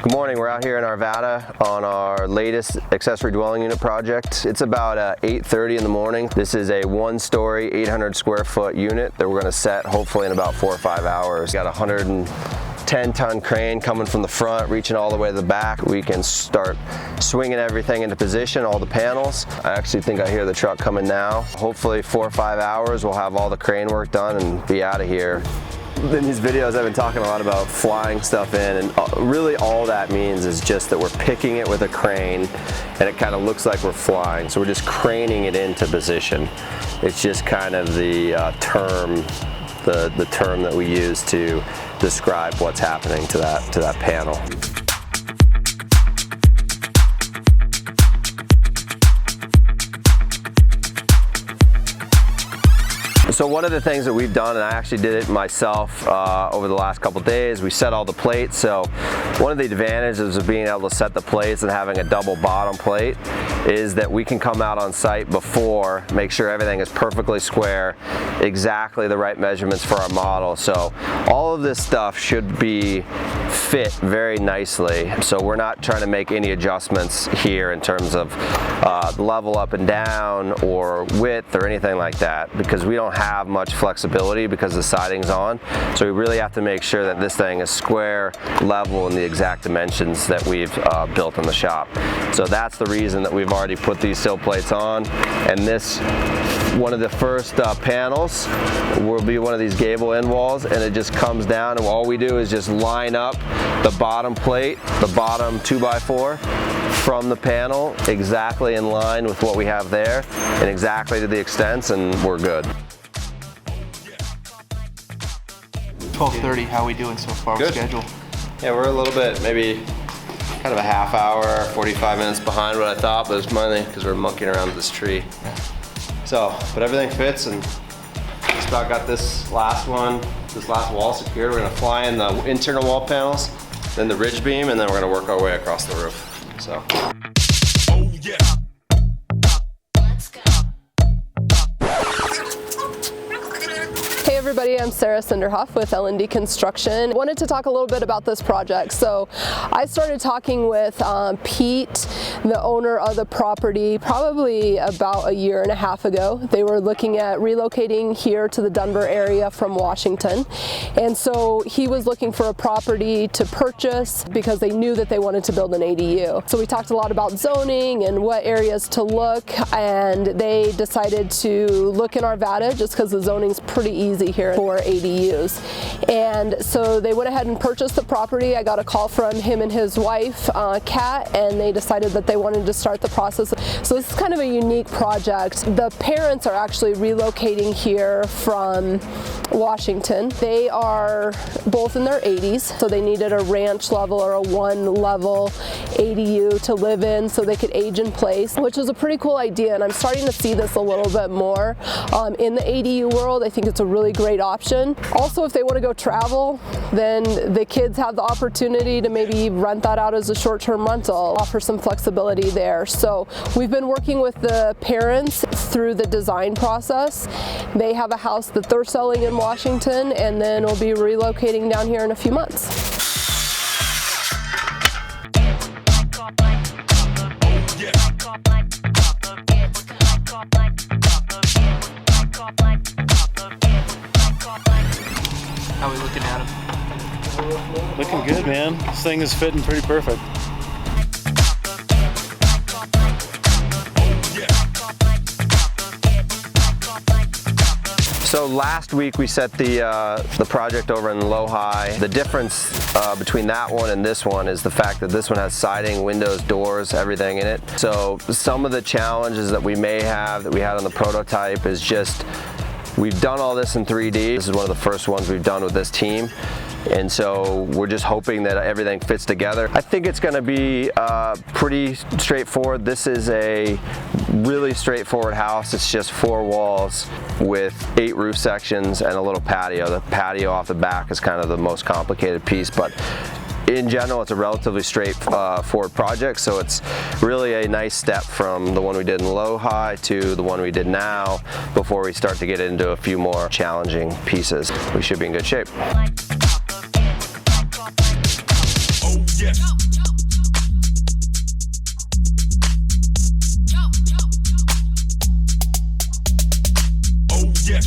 Good morning, we're out here in Arvada on our latest accessory dwelling unit project. It's about 8:30 in the morning. This is a one-story, 800 square foot unit that we're gonna set hopefully in about 4 or 5 hours. Got a 110-ton crane coming from the front, reaching all the way to the back. We can start swinging everything into position, all the panels. I actually think I hear the truck coming now. Hopefully 4 or 5 hours, we'll have all the crane work done and be out of here. In these videos I've been talking a lot about flying stuff in, and really all that means is just that we're picking it with a crane and it kind of looks like we're flying, so we're just craning it into position. It's just kind of the term that we use to describe what's happening to that panel. So one of the things that we've done, and I actually did it myself over the last couple days, we set all the plates. So one of the advantages of being able to set the plates and having a double bottom plate is that we can come out on site before, make sure everything is perfectly square, exactly the right measurements for our model. So all of this stuff should be fit very nicely. So we're not trying to make any adjustments here in terms of level up and down or width or anything like that, because we don't have much flexibility because the siding's on. So we really have to make sure that this thing is square, level, in the exact dimensions that we've built in the shop. So that's the reason that we've already put these sill plates on. And this, one of the first panels will be one of these gable end walls, and it just comes down, and all we do is just line up the bottom plate, the bottom 2x4 from the panel exactly in line with what we have there and exactly to the extents, and we're good. 12:30, how are we doing so far with schedule? Yeah, we're a little bit, maybe kind of a half hour, 45 minutes behind what I thought, but it's mainly because we're monkeying around with this tree. So, but everything fits, and just about got this last wall secured. We're gonna fly in the internal wall panels, then the ridge beam, and then we're gonna work our way across the roof. So. Oh, yeah. Hey everybody, I'm Sarah Cinderhoff with L&D Construction. Wanted to talk a little bit about this project. So I started talking with Pete, the owner of the property, probably about a year and a half ago. They were looking at relocating here to the Denver area from Washington. And so he was looking for a property to purchase because they knew that they wanted to build an ADU. So we talked a lot about zoning and what areas to look, and they decided to look in Arvada just because the zoning's pretty easy here for ADUs. And so they went ahead and purchased the property. I got a call from him and his wife, Kat, and they decided that they wanted to start the process. So this is kind of a unique project. The parents are actually relocating here from Washington. They are both in their 80s, so they needed a ranch level or a one-level ADU to live in so they could age in place, which is a pretty cool idea, and I'm starting to see this a little bit more in the ADU world. I think it's a really great option. Also, if they want to go travel, then the kids have the opportunity to maybe rent that out as a short-term rental, offer some flexibility there. So we've been working with the parents through the design process. They have a house that they're selling in Washington, and then we'll be relocating down here in a few months. How are we looking at them? Looking good, man. This thing is fitting pretty perfect. So last week we set the project over in Low-High. The difference between that one and this one is the fact that this one has siding, windows, doors, everything in it. So some of the challenges that we may have that we had on the prototype is just we've done all this in 3D. This is one of the first ones we've done with this team. And so we're just hoping that everything fits together. I think it's going to be pretty straightforward. This is a really straightforward house. It's just 4 walls with 8 roof sections and a little patio. The patio off the back is kind of the most complicated piece, but in general, it's a relatively straightforward project, so it's really a nice step from the one we did in Low-High to the one we did now before we start to get into a few more challenging pieces. We should be in good shape. yeah. Oh yeah.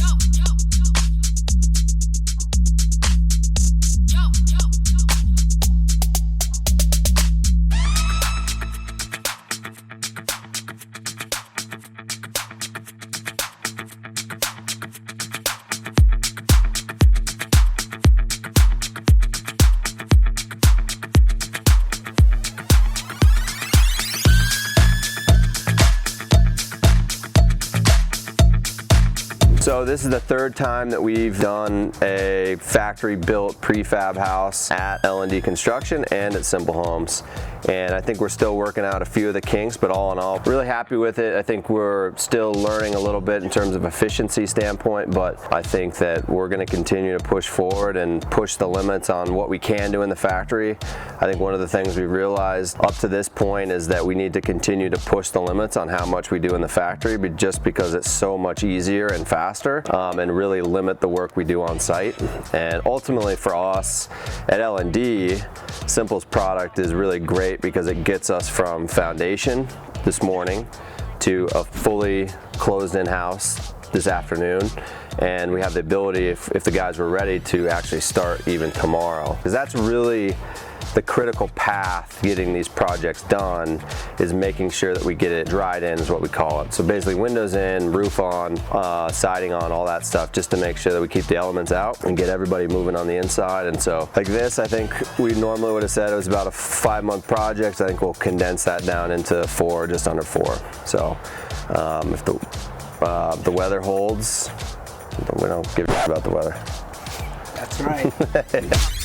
So this is the third time that we've done a factory-built prefab house at L&D Construction and at Simple Homes. And I think we're still working out a few of the kinks, but all in all, really happy with it. I think we're still learning a little bit in terms of efficiency standpoint, but I think that we're gonna continue to push forward and push the limits on what we can do in the factory. I think one of the things we realized up to this point is that we need to continue to push the limits on how much we do in the factory, but just because it's so much easier and faster, and really limit the work we do on site. And ultimately for us at L&D, Simple's product is really great because it gets us from foundation this morning to a fully closed-in house this afternoon, and we have the ability, if the guys were ready, to actually start even tomorrow. Because that's really the critical path getting these projects done, is making sure that we get it dried in, is what we call it. So basically windows in, roof on, siding on, all that stuff, just to make sure that we keep the elements out and get everybody moving on the inside. And so like this, I think we normally would have said it was about a 5-month project. I think we'll condense that down into 4, just under 4. So if the weather holds, we don't give a shit about the weather. That's right.